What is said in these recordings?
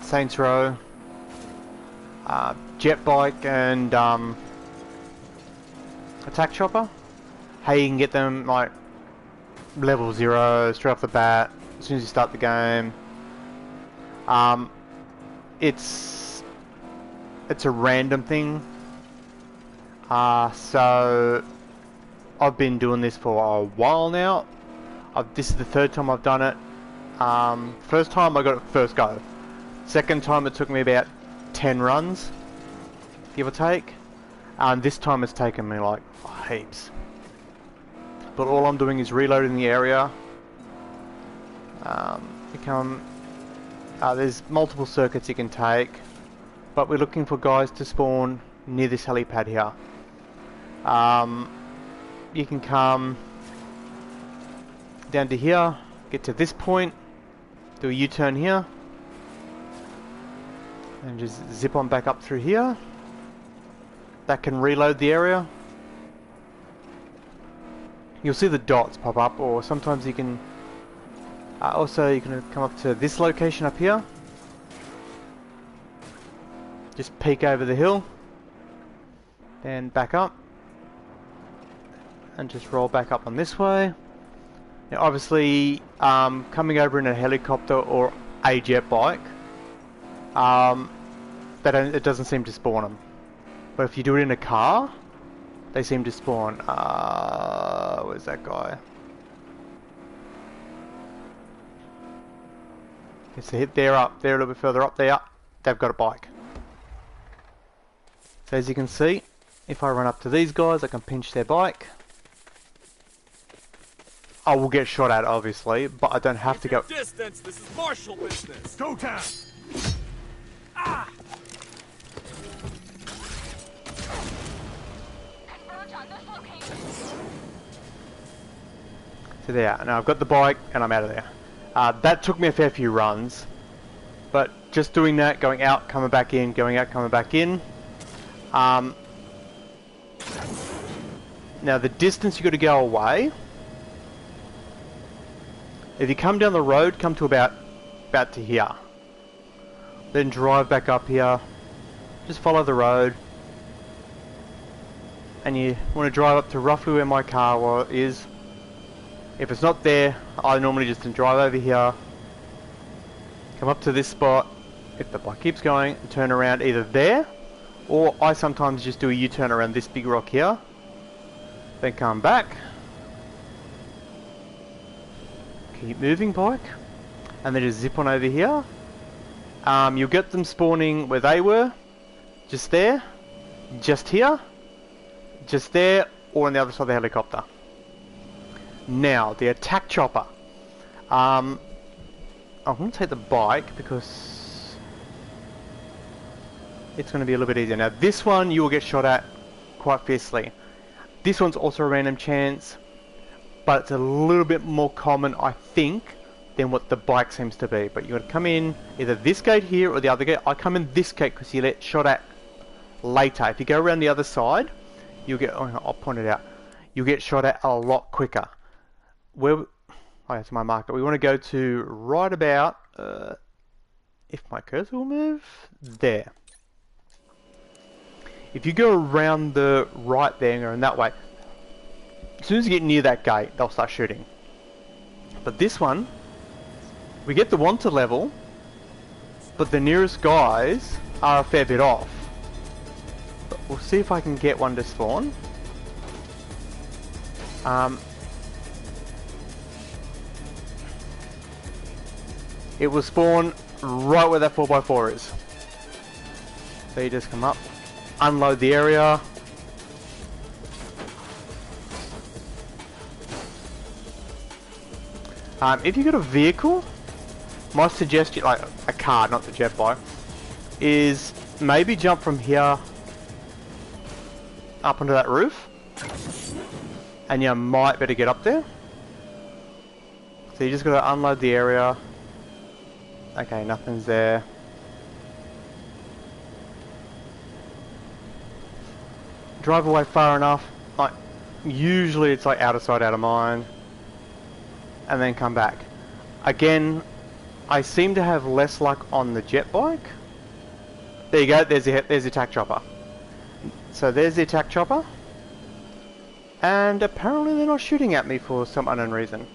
Saints Row, jetbike, and attack chopper. How you can get them like level 0 straight off the bat as soon as you start the game. It's a random thing. So I've been doing this for a while now. This is the third time I've done it. First time I got it first go. Second time it took me about 10 runs, give or take. This time it's taken me like heaps. But all I'm doing is reloading the area. There's multiple circuits you can take, but we're looking for guys to spawn near this helipad here. You can come down to here, get to this point, do a U-turn here, and just zip on back up through here. That can reload the area. You'll see the dots pop up, or sometimes you can also you can come up to this location up here. Just peek over the hill, then back up, and just roll back up on this way. Now obviously, coming over in a helicopter or a jet bike, it doesn't seem to spawn them. But if you do it in a car, they seem to spawn. Where's that guy? It's a hit there, up there, a little bit further up there. They've got a bike. So as you can see, if I run up to these guys, I can pinch their bike. I will get shot at, obviously, but I don't have to go. Distance. This is martial business. Go down. Ah. So there, now I've got the bike and I'm out of there. That took me a fair few runs, but just doing that, going out, coming back in, going out, coming back in. Now the distance you got to go away. If you come down the road, come to about to here. Then drive back up here. Just follow the road. And you want to drive up to roughly where my car is. If it's not there, I normally just drive over here. Come up to this spot. If the bike keeps going, turn around either there. Or I sometimes just do a U-turn around this big rock here. Then come back. Keep moving, bike. And then just zip on over here. You'll get them spawning where they were. Just there. Just here. Just there. Or on the other side of the helicopter. Now, the attack chopper. I'm going to take the bike because it's going to be a little bit easier. Now, this one you will get shot at quite fiercely. This one's also a random chance, but it's a little bit more common, I think, than what the bike seems to be. But you're going to come in either this gate here or the other gate. I come in this gate because you get shot at later. If you go around the other side, you'll get, I'll point it out, you'll get shot at a lot quicker. Oh, that's my marker. We want to go to right about, if my cursor will move, there. If you go around the right there and go in that way, as soon as you get near that gate, they'll start shooting. But this one, we get the wanted level, but the nearest guys are a fair bit off. But we'll see if I can get one to spawn. It will spawn right where that 4x4 is. So you just come up, unload the area. If you got a vehicle, my suggestion, like a car, not the jet bike, is maybe jump from here up onto that roof, and you might better get up there. So you just got to unload the area. Okay, nothing's there. Drive away far enough, like usually it's like out of sight, out of mind, and then come back. Again, I seem to have less luck on the jet bike. There you go, there's the attack chopper. So there's the attack chopper. And apparently they're not shooting at me for some unknown reason.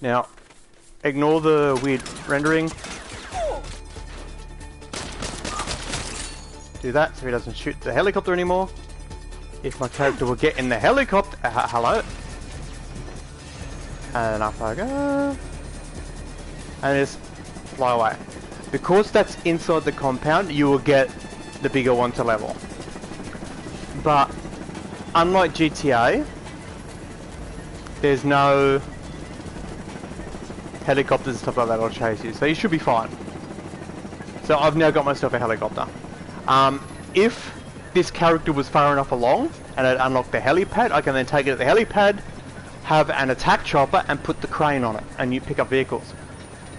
Now, ignore the weird rendering. Do that so he doesn't shoot the helicopter anymore. If my character will get in the helicopter... hello? And up I go. And just fly away. Because that's inside the compound, you will get the bigger one to level. But, unlike GTA, there's no helicopters and stuff like that will chase you, so you should be fine. So I've now got myself a helicopter. If this character was far enough along, and I'd unlocked the helipad, I can then take it at the helipad, have an attack chopper, and put the crane on it, and you pick up vehicles.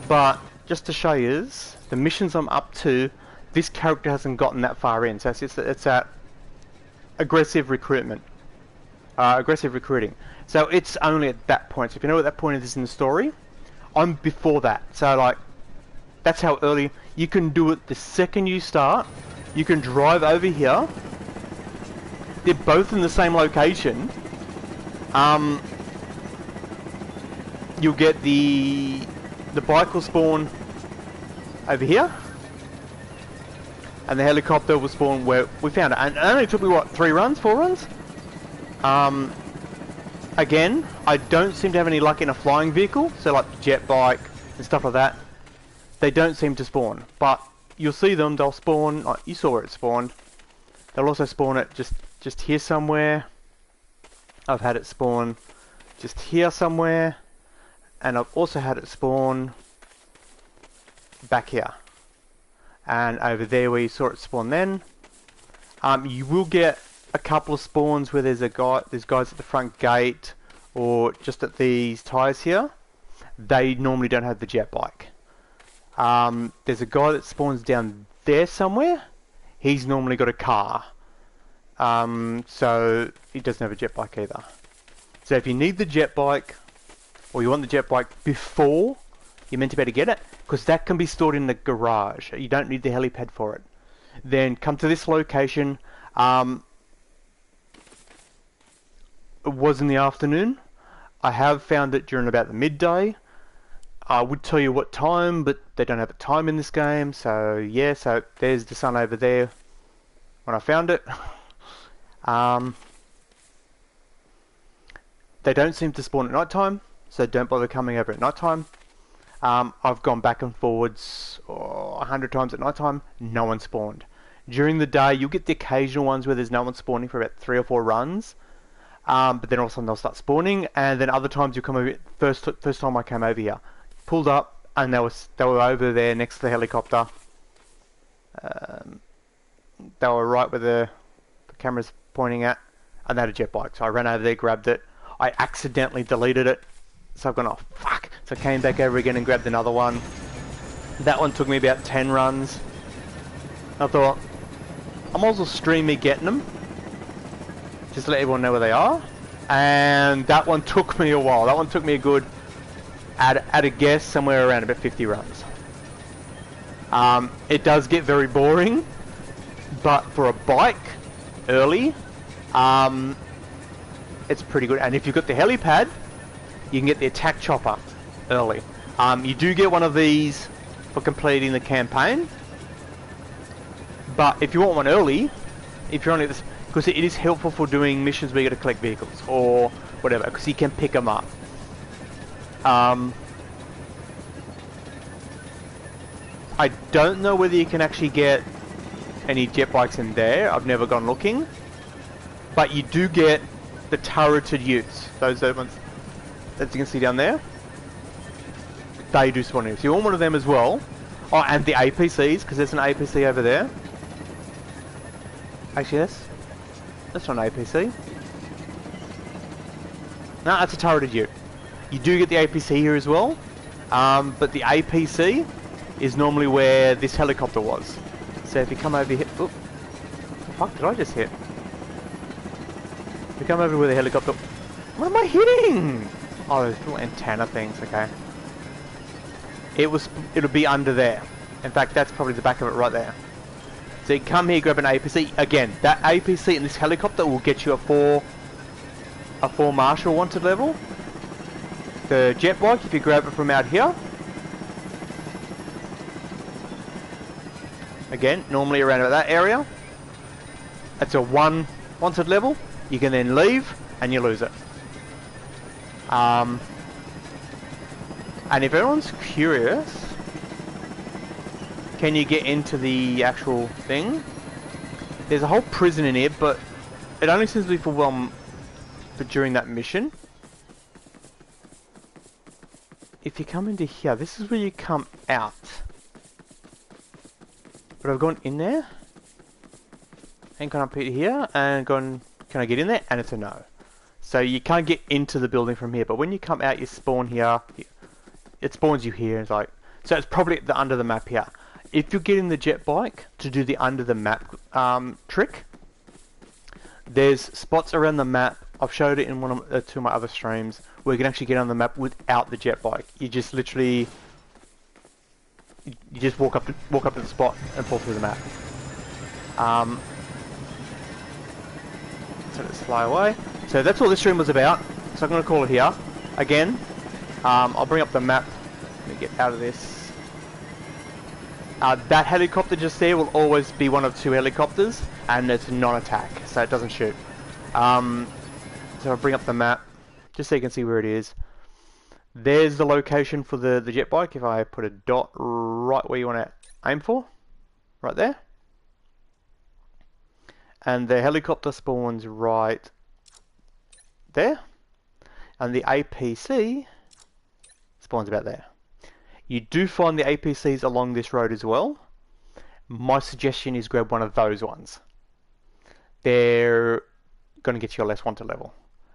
But, just to show you, the missions I'm up to, this character hasn't gotten that far in, so it's at aggressive recruitment. Aggressive recruiting. So it's only at that point. So if you know what that point is in the story, I'm before that. So like, that's how early you can do it. The second you start, you can drive over here. They're both in the same location. You'll get the bike will spawn over here. And the helicopter will spawn where we found it. And it only took me, what, 4 runs? Again, I don't seem to have any luck in a flying vehicle. So like the jet bike and stuff like that. They don't seem to spawn. But you'll see them, they'll spawn. Like, you saw where it spawned. They'll also spawn it just here somewhere. I've had it spawn just here somewhere. And I've also had it spawn back here. And over there where you saw it spawn then. You will get a couple of spawns where there's guys at the front gate or just at these tyres here. They normally don't have the jet bike. There's a guy that spawns down there somewhere. He's normally got a car. So he doesn't have a jet bike either. So if you need the jet bike, or you want the jet bike before you're meant to be able to get it, because that can be stored in the garage. You don't need the helipad for it. Then come to this location. It was in the afternoon. I have found it during about the midday. I would tell you what time, but they don't have a time in this game. So yeah, so there's the sun over there when I found it. They don't seem to spawn at night time, so don't bother coming over at night time. I've gone back and forwards 100 times at night time. No one spawned. During the day, you'll get the occasional ones where there's no one spawning for about 3 or 4 runs. But then all of a sudden they'll start spawning, and then other times you'll come over. First time I came over here, pulled up, and they were over there next to the helicopter. They were right where the camera's pointing at, and they had a jet bike. So I ran over there, grabbed it. I accidentally deleted it, so I've gone, oh fuck. So I came back over again and grabbed another one. That one took me about 10 runs. I thought, I might as well stream me getting them, just to let everyone know where they are. And that one took me a while. That one took me a good, at a guess, somewhere around about 50 runs. It does get very boring, but for a bike, early, it's pretty good. And if you've got the helipad, you can get the attack chopper early. You do get one of these for completing the campaign, but if you want one early, if you're on this, because it is helpful for doing missions where you got to collect vehicles or whatever, because you can pick them up. I don't know whether you can actually get any jet bikes in there. I've never gone looking, but you do get the turreted utes. Those ones, as you can see down there, they do spawn in. So you want one of them as well. Oh, and the APCs, because there's an APC over there. Actually, that's not an APC. No, that's a turreted ute. You do get the APC here as well, but the APC is normally where this helicopter was. So if you come over here, oop, what the fuck did I just hit? If you come over with the helicopter, what am I hitting? Oh, those little antenna things, okay. It'll be under there. In fact, that's probably the back of it right there. So you come here, grab an APC. Again, that APC in this helicopter will get you a 4 Marshal wanted level. The jet bike, if you grab it from out here. Again, normally around about that area. That's a 1 wanted level. You can then leave and you lose it. And if everyone's curious, can you get into the actual thing? There's a whole prison in here, but it only seems to be for during that mission. If you come into here, this is where you come out. But I've gone in there and gone up here and gone, can I get in there? And it's a no. So you can't get into the building from here, but when you come out, you spawn here. It spawns you here. It's like, so it's probably under the map here. If you're getting the jet bike to do the under the map trick, there's spots around the map. I've showed it in one of two of my other streams where you can actually get on the map without the jet bike. You just literally, you just walk up to the spot and fall through the map. So let's fly away. So that's what this stream was about. So I'm going to call it here. Again, I'll bring up the map. Let me get out of this. That helicopter just there will always be one of 2 helicopters, and it's non-attack, so it doesn't shoot. So I'll bring up the map, just so you can see where it is. There's the location for the jet bike. If I put a dot right where you want to aim for, right there. And the helicopter spawns right there. And the APC spawns about there. You do find the APCs along this road as well. My suggestion is grab one of those ones. They're going to get you a less wanted level.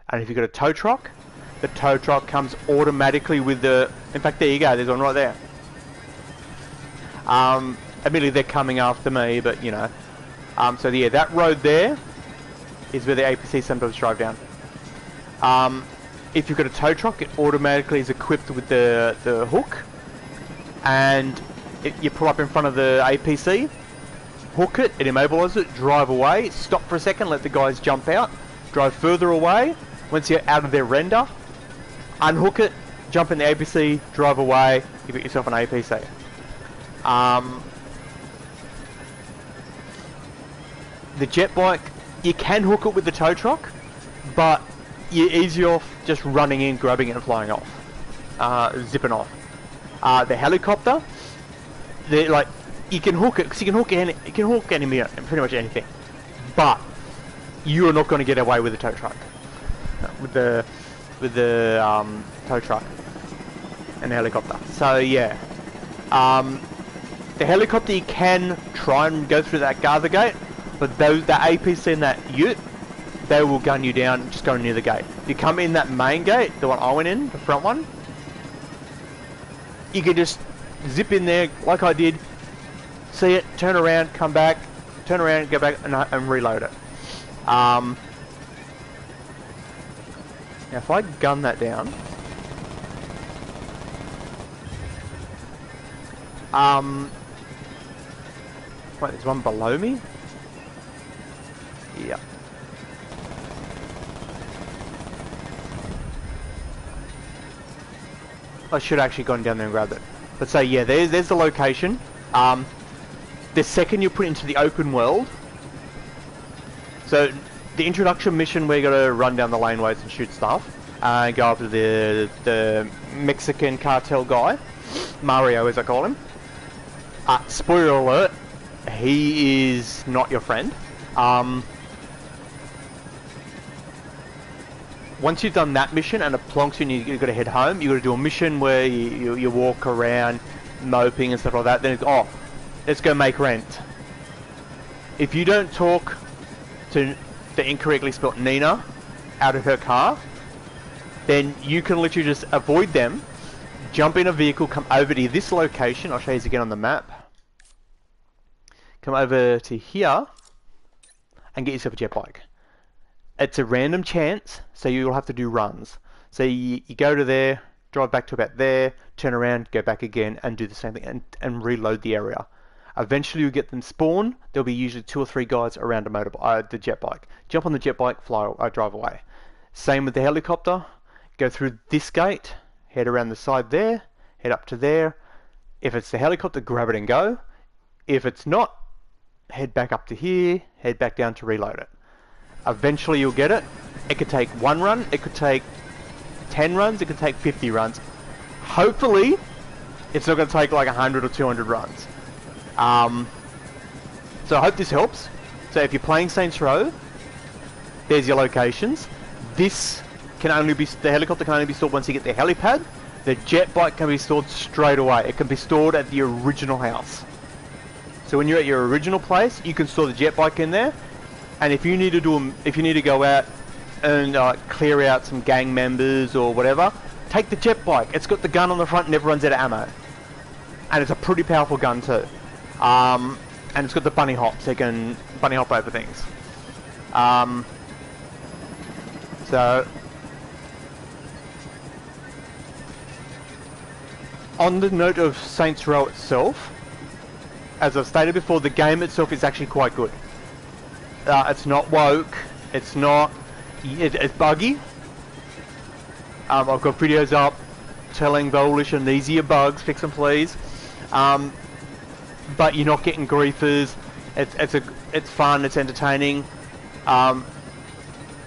And if you've got a tow truck, the tow truck comes automatically with the... In fact, there you go, there's one right there. Admittedly, they're coming after me, but you know. So yeah, that road there is where the APC sometimes drive down. If you've got a tow truck, it automatically is equipped with the hook. And you pull up in front of the APC, hook it, it immobilises it, drive away, stop for a second, let the guys jump out, drive further away. Once you're out of their render, unhook it, jump in the APC, drive away, you get yourself an APC. The jet bike, you can hook it with the tow truck, but you're easier off just running in, grabbing it and flying off, zipping off. The helicopter, like you can hook it because you can hook pretty much anything, but you are not going to get away with the tow truck, with the tow truck and the helicopter. So yeah, the helicopter you can try and go through that Gaza gate, but the APC and that ute, they will gun you down just going near the gate. If you come in that main gate, the one I went in, the front one, you can just zip in there like I did, see it, turn around, come back, turn around, go back and reload it. Now if I gun that down, wait, there's one below me? Yeah. I should have actually gone down there and grabbed it. But so yeah, there's the location. The second you put into the open world, so the introduction mission where you got to run down the laneways and shoot stuff, and go after the Mexican cartel guy, Mario as I call him. Spoiler alert, he is not your friend. Once you've done that mission and it plonks you and you've got to head home, you've got to do a mission where you walk around moping and stuff like that. Then it's, oh, let's go make rent. If you don't talk to the incorrectly spelt Nina out of her car, then you can literally just avoid them, jump in a vehicle, come over to this location. I'll show you again on the map. Come over to here and get yourself a jet bike. It's a random chance, so you'll have to do runs. So you go to there, drive back to about there, turn around, go back again, and do the same thing, and reload the area. Eventually you get them spawn. There'll be usually 2 or 3 guys around the jet bike. Jump on the jet bike, drive away. Same with the helicopter. Go through this gate, head around the side there, head up to there. If it's the helicopter, grab it and go. If it's not, head back up to here, head back down to reload it. Eventually you'll get it. It could take 1 run, it could take 10 runs, it could take 50 runs. Hopefully, it's not going to take like 100 or 200 runs. So I hope this helps. So if you're playing Saints Row, there's your locations. This can only be, the helicopter can only be stored once you get the helipad. The jet bike can be stored straight away. It can be stored at the original house. So when you're at your original place, you can store the jet bike in there. And if you need to go out and clear out some gang members or whatever, take the jet bike. It's got the gun on the front, never runs out of ammo, and it's a pretty powerful gun too. And it's got the bunny hop, so you can bunny hop over things. So on the note of Saints Row itself, as I've stated before, the game itself is actually quite good. It's not woke. It's not. It's buggy. I've got videos up telling Volition these are your bugs, fix them please. But you're not getting griefers. It's fun. It's entertaining.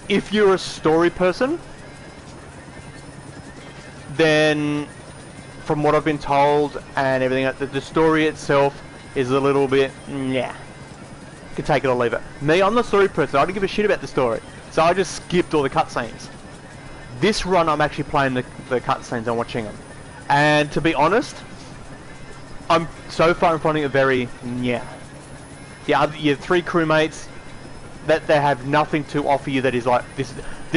If you're a story person, then from what I've been told and everything, the story itself is a little bit, yeah. You can take it or leave it. Me, I'm not a story person. I don't give a shit about the story. So I just skipped all the cutscenes. This run, I'm actually playing the cutscenes and watching them. And to be honest, I'm so far in finding it very, yeah. Your 3 crewmates, that they have nothing to offer you that is like, this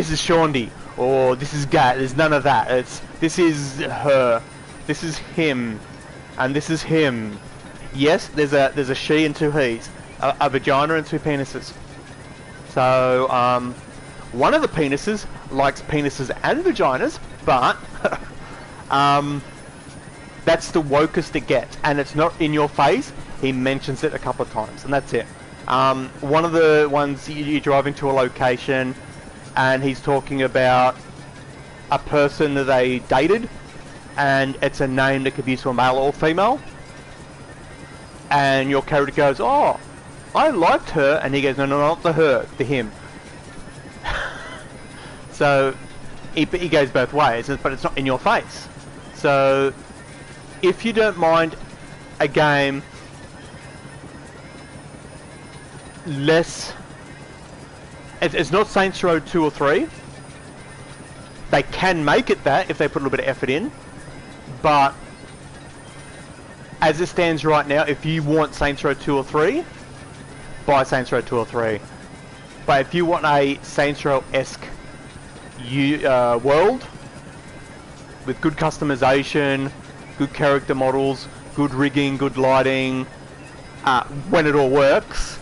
is Shaundy, or this is Gat. There's none of that. This is her, this is him, and this is him. Yes, there's a she and 2 he's, a vagina and 2 penises. So one of the penises likes penises and vaginas, but that's the wokest it gets, and it's not in your face. He mentions it a couple of times, and that's it. One of the ones, you're driving to a location, and he's talking about a person that they dated, and it's a name that could be used for male or female. And your character goes, "Oh, I liked her," and he goes, "No, not the her, the him." So he goes both ways, but it's not in your face. So if you don't mind a game less, it's not Saints Row 2 or 3. They can make it that if they put a little bit of effort in, but as it stands right now, if you want Saints Row 2 or 3, buy Saints Row 2 or 3. But if you want a Saints Row-esque world with good customization, good character models, good rigging, good lighting, when it all works,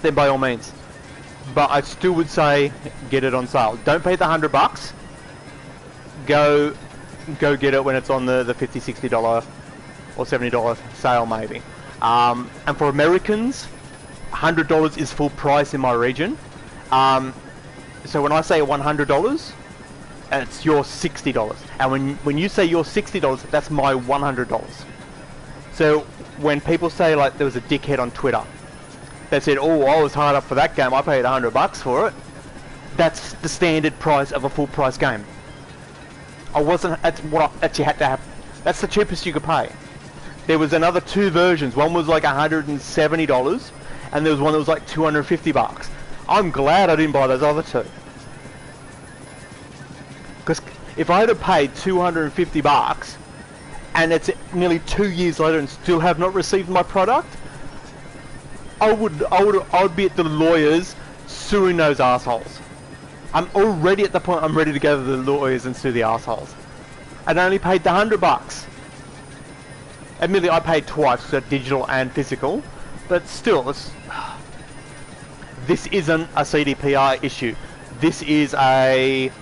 then by all means. But I still would say get it on sale. Don't pay the $100. Go get it when it's on the $50, $60 or $70 sale maybe. And for Americans, $100 is full price in my region. So when I say $100, it's your $60. And when you say your $60, that's my $100. So when people say, like, there was a dickhead on Twitter that said, "Oh, I was hard up for that game, I paid $100 for it," that's the standard price of a full price game. That's you had to have. That's the cheapest you could pay. There was another 2 versions. One was like $170, and there was one that was like $250. I'm glad I didn't buy those other 2. Because if I had to pay $250 and it's nearly 2 years later and still have not received my product, I would be at the lawyers suing those assholes. I'm already at the point I'm ready to go to the lawyers and sue the assholes. And I only paid the $100. Admittedly, I paid twice, so digital and physical, but still, this isn't a CDPR issue. this is a...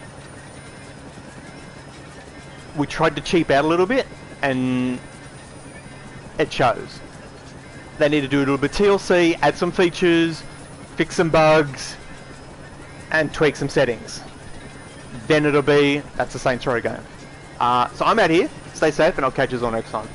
We tried to cheap out a little bit, and it shows. They need to do a little bit of TLC, add some features, fix some bugs, and tweak some settings. Then it'll be, that's the Saints Row game. So I'm out here, stay safe, and I'll catch you all next time.